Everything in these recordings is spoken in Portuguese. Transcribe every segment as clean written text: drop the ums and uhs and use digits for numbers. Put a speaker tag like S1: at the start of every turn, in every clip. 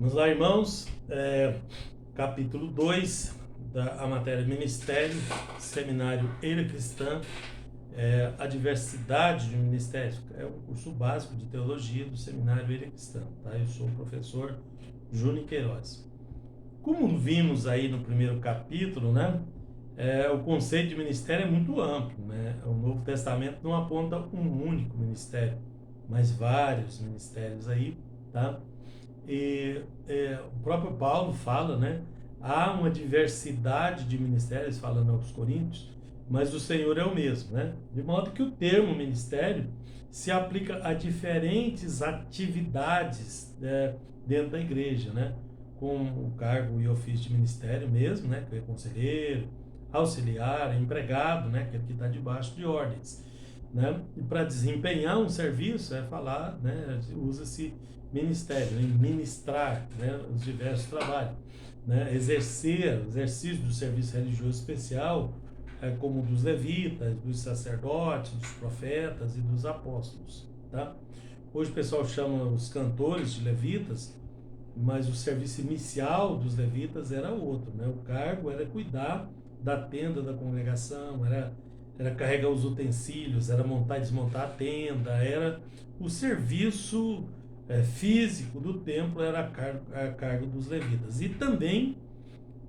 S1: Vamos lá, irmãos, capítulo 2 da matéria Ministério, Seminário Era Cristã, a diversidade de ministérios. É o curso básico de teologia do Seminário Era Cristã. Tá? Eu sou o professor Júnior Queiroz. Como vimos aí no primeiro capítulo, né, o conceito de ministério é muito amplo. Né? O Novo Testamento não aponta um único ministério, mas vários ministérios aí, tá? E o próprio Paulo fala, né? Há uma diversidade de ministérios, falando aos Coríntios, mas o Senhor é o mesmo, né? De modo que o termo ministério se aplica a diferentes atividades, dentro da igreja, né? Com o cargo e ofício de ministério mesmo, né? Que é conselheiro, auxiliar, empregado, né? Aquele que está debaixo de ordens, né? E para desempenhar um serviço, falar, né? Usa-se ministério, em ministrar, né, os diversos trabalhos, né, exercício do serviço religioso especial, como dos levitas, dos sacerdotes, dos profetas e dos apóstolos, tá? Hoje o pessoal chama os cantores de levitas, mas o serviço inicial dos levitas era outro, né? O cargo era cuidar da tenda da congregação, era carregar os utensílios, era montar e desmontar a tenda, era o serviço físico do templo, era a cargo dos levitas. E também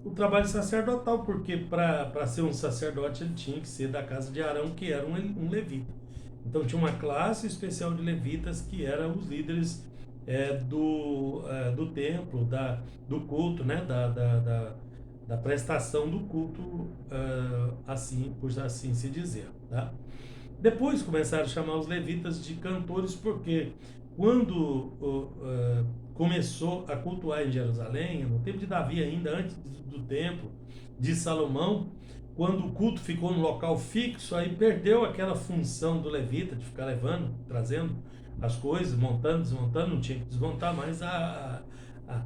S1: o trabalho sacerdotal, porque para ser um sacerdote ele tinha que ser da casa de Arão, que era um levita. Então tinha uma classe especial de levitas que eram os líderes do templo, do culto, né? Da prestação do culto, assim, por assim se dizer. Tá? Depois começaram a chamar os levitas de cantores, porque quando começou a cultuar em Jerusalém, no tempo de Davi ainda, antes do templo de Salomão, quando o culto ficou no local fixo, aí perdeu aquela função do levita de ficar levando, trazendo as coisas, montando, desmontando, não tinha que desmontar mais a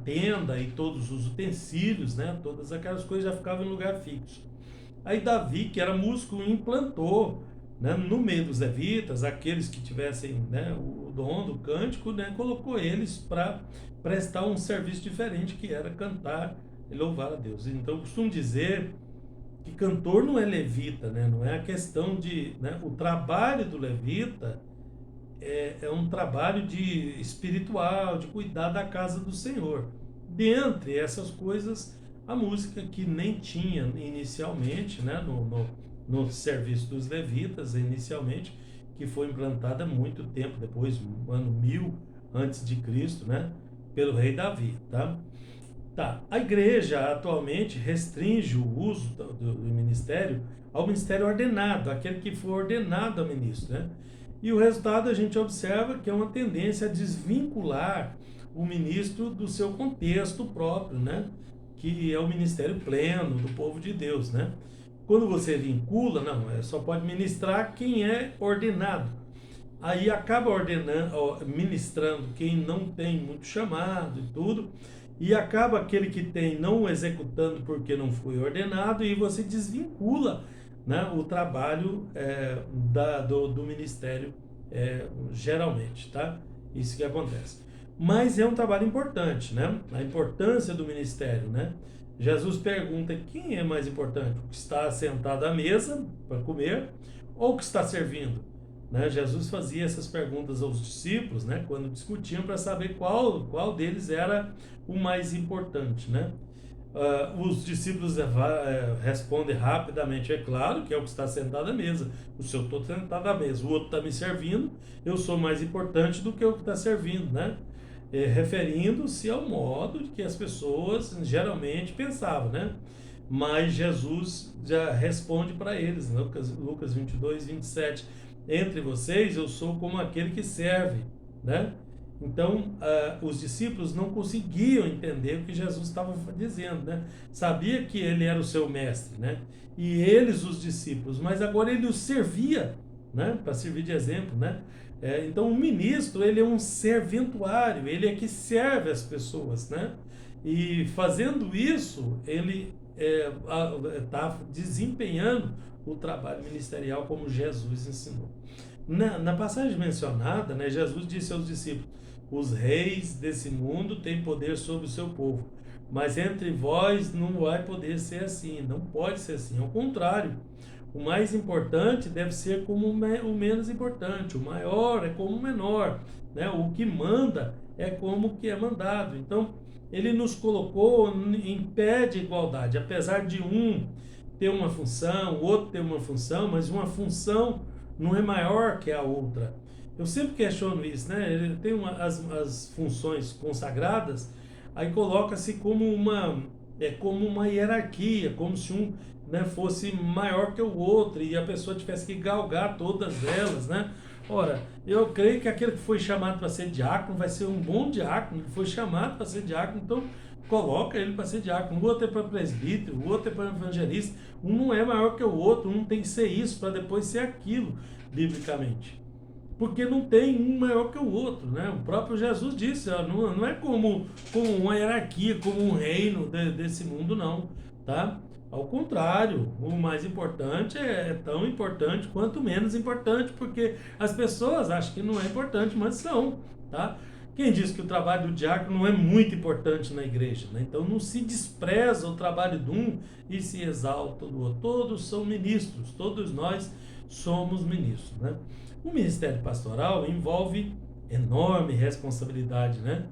S1: tenda e todos os utensílios, né? Todas aquelas coisas já ficavam em lugar fixo. Aí Davi, que era músico, implantou, né, no meio dos levitas, aqueles que tivessem, né, o dom do cântico, né, colocou eles para prestar um serviço diferente, que era cantar e louvar a Deus. Então eu costumo dizer que cantor não é levita, né, não é a questão de, né, o trabalho do levita é um trabalho de espiritual, de cuidar da casa do Senhor. Dentre essas coisas, a música que nem tinha inicialmente, né, no serviço dos levitas, inicialmente, que foi implantada muito tempo depois, no ano 1000 antes de Cristo, né, pelo rei Davi, tá? Tá. A igreja atualmente restringe o uso do ministério ao ministério ordenado, aquele que for ordenado a ministro, né? E o resultado a gente observa que é uma tendência a desvincular o ministro do seu contexto próprio, né? Que é o ministério pleno do povo de Deus, né? Quando você vincula, não, só pode ministrar quem é ordenado. Aí acaba ordenando, ministrando quem não tem muito chamado e tudo, e acaba aquele que tem não executando porque não foi ordenado, e você desvincula, né, o trabalho do ministério, geralmente, tá? Isso que acontece. Mas é um trabalho importante, né? A importância do ministério, né? Jesus pergunta quem é mais importante, o que está sentado à mesa para comer ou o que está servindo? Né? Jesus fazia essas perguntas aos discípulos, né, quando discutiam, para saber qual deles era o mais importante. Né? Os discípulos respondem rapidamente: é claro que é o que está sentado à mesa. Se eu estou sentado à mesa, o outro está me servindo, eu sou mais importante do que o que está servindo, né? Referindo-se ao modo que as pessoas geralmente pensavam, né? Mas Jesus já responde para eles, né? Lucas 22, 27. Entre vocês eu sou como aquele que serve, né? Então, os discípulos não conseguiam entender o que Jesus estava dizendo, né? Sabia que ele era o seu mestre, né? E eles, os discípulos, mas agora ele os servia, né? Para servir de exemplo, né? Então, o ministro, ele é um serventuário, ele é que serve as pessoas, né? E fazendo isso, ele está desempenhando o trabalho ministerial como Jesus ensinou. Na passagem mencionada, né, Jesus disse aos discípulos: os reis desse mundo têm poder sobre o seu povo, mas entre vós não vai poder ser assim, não pode ser assim, ao contrário. O mais importante deve ser como o menos importante, o maior é como o menor, né? O que manda é como o que é mandado. Então, ele nos colocou em pé de igualdade, apesar de um ter uma função, o outro ter uma função, mas uma função não é maior que a outra. Eu sempre questiono isso, né? Ele tem as funções consagradas, aí coloca-se como uma hierarquia, como se um, né, fosse maior que o outro e a pessoa tivesse que galgar todas elas, né? Ora, eu creio que aquele que foi chamado para ser diácono vai ser um bom diácono, que foi chamado para ser diácono, então coloca ele para ser diácono. O outro é para presbítero, o outro é para evangelista. Um não é maior que o outro, um tem que ser isso para depois ser aquilo, biblicamente. Porque não tem um maior que o outro, né? O próprio Jesus disse, ó, não é como uma hierarquia, como um reino desse mundo, não, tá? Ao contrário, o mais importante é tão importante quanto menos importante, porque as pessoas acham que não é importante, mas são, tá? Quem diz que o trabalho do diácono não é muito importante na igreja, né? Então não se despreza o trabalho de um e se exalta do outro. Todos são ministros, todos nós somos ministros, né? O ministério pastoral envolve enorme responsabilidade, né?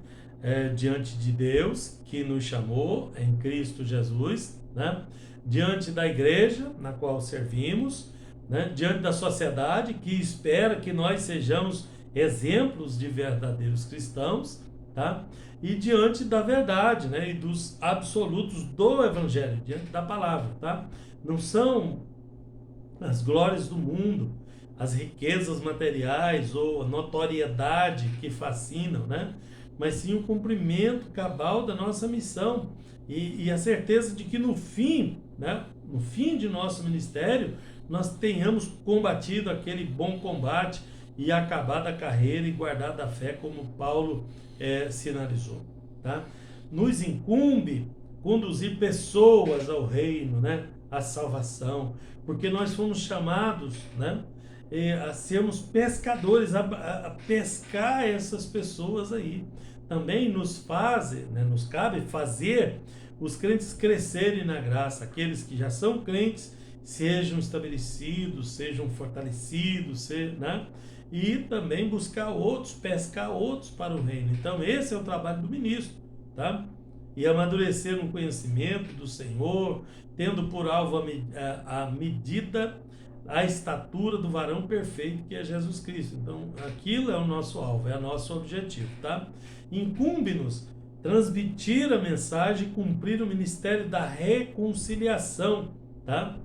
S1: Diante de Deus, que nos chamou em Cristo Jesus, né? Diante da igreja, na qual servimos, né? Diante da sociedade, que espera que nós sejamos exemplos de verdadeiros cristãos, tá? E diante da verdade, né? E dos absolutos do Evangelho, diante da palavra, tá? Não são as glórias do mundo, as riquezas materiais ou a notoriedade que fascinam, né? Mas sim o cumprimento cabal da nossa missão e a certeza de que no fim, né? No fim de nosso ministério, nós tenhamos combatido aquele bom combate e acabado a carreira e guardado a fé, como Paulo sinalizou, tá? Nos incumbe conduzir pessoas ao reino, né? À salvação, porque nós fomos chamados, né, a sermos pescadores, a pescar essas pessoas aí. Também nos cabe fazer os crentes crescerem na graça, aqueles que já são crentes sejam estabelecidos, sejam fortalecidos, né? E também buscar outros, pescar outros para o reino. Então esse é o trabalho do ministro, tá? E amadurecer no conhecimento do Senhor, tendo por alvo a medida, a estatura do varão perfeito, que é Jesus Cristo. Então, aquilo é o nosso alvo, é o nosso objetivo, tá? Incumbe-nos transmitir a mensagem e cumprir o ministério da reconciliação, tá?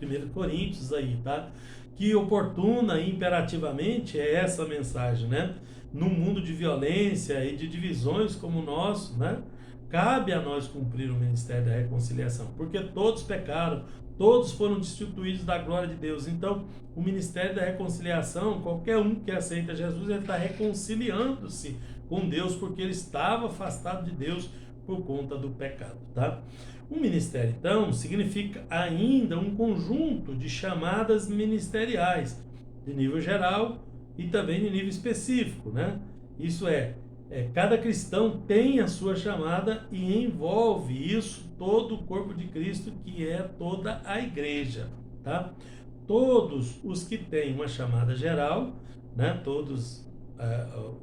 S1: 1 Coríntios aí, tá? Que oportuna e imperativamente é essa mensagem, né? Num mundo de violência e de divisões como o nosso, né? Cabe a nós cumprir o ministério da reconciliação, porque todos pecaram, todos foram destituídos da glória de Deus. Então, o ministério da reconciliação, qualquer um que aceita Jesus, ele está reconciliando-se com Deus, porque ele estava afastado de Deus por conta do pecado, tá? O ministério, então, significa ainda um conjunto de chamadas ministeriais, de nível geral e também de nível específico, né? Isso cada cristão tem a sua chamada e envolve isso todo o corpo de Cristo, que é toda a igreja, tá? Todos os que têm uma chamada geral, né? Todos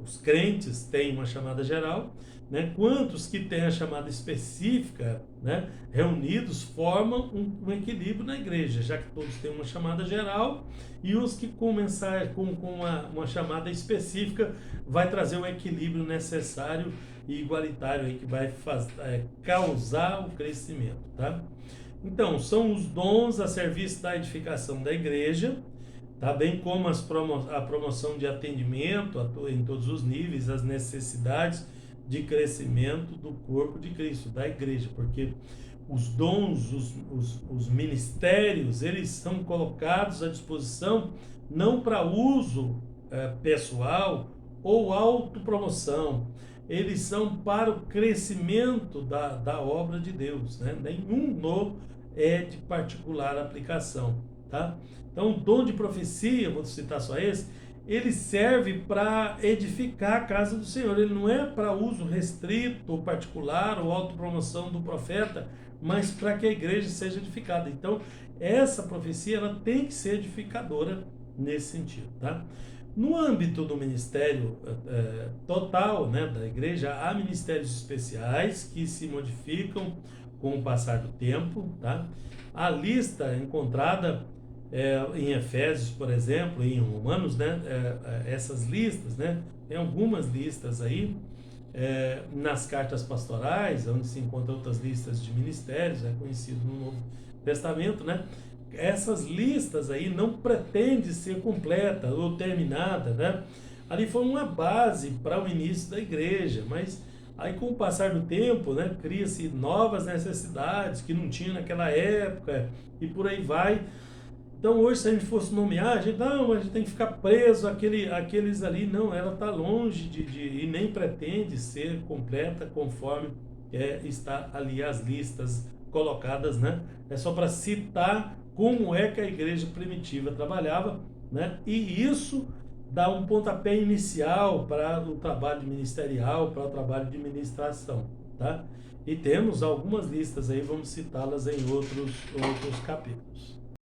S1: os crentes têm uma chamada geral, né? Quantos que têm a chamada específica, né? Reunidos formam um equilíbrio na igreja, já que todos têm uma chamada geral, e os que começar com uma chamada específica vai trazer o equilíbrio necessário e igualitário aí que vai causar o crescimento, tá? Então, são os dons a serviço da edificação da igreja, tá? Bem como a promoção de atendimento em todos os níveis, as necessidades de crescimento do corpo de Cristo, da igreja, porque os dons, os ministérios, eles são colocados à disposição não para uso pessoal ou autopromoção, eles são para o crescimento da obra de Deus, né? Nenhum dom é de particular aplicação, tá? Então, o dom de profecia, vou citar só esse, ele serve para edificar a casa do Senhor. Ele não é para uso restrito, ou particular, ou autopromoção do profeta, mas para que a igreja seja edificada. Então, essa profecia ela tem que ser edificadora nesse sentido, tá? No âmbito do ministério total, né, da igreja, há ministérios especiais que se modificam com o passar do tempo, tá? A lista encontrada em Efésios, por exemplo, em Romanos, né, essas listas, né, tem algumas listas aí, nas cartas pastorais, onde se encontram outras listas de ministérios, é conhecido no Novo Testamento, né? Essas listas aí não pretende ser completa ou terminada, né? Ali foi uma base para o início da igreja, mas aí com o passar do tempo, né, cria-se novas necessidades que não tinha naquela época e por aí vai. Então hoje, se a gente fosse nomear, a gente, não, a gente tem que ficar preso àqueles ali. Não, ela está longe e nem pretende ser completa conforme está ali as listas colocadas, né? É só para citar como é que a igreja primitiva trabalhava, né? E isso dá um pontapé inicial para o trabalho ministerial, para o trabalho de ministração, tá? E temos algumas listas aí, vamos citá-las em outros capítulos.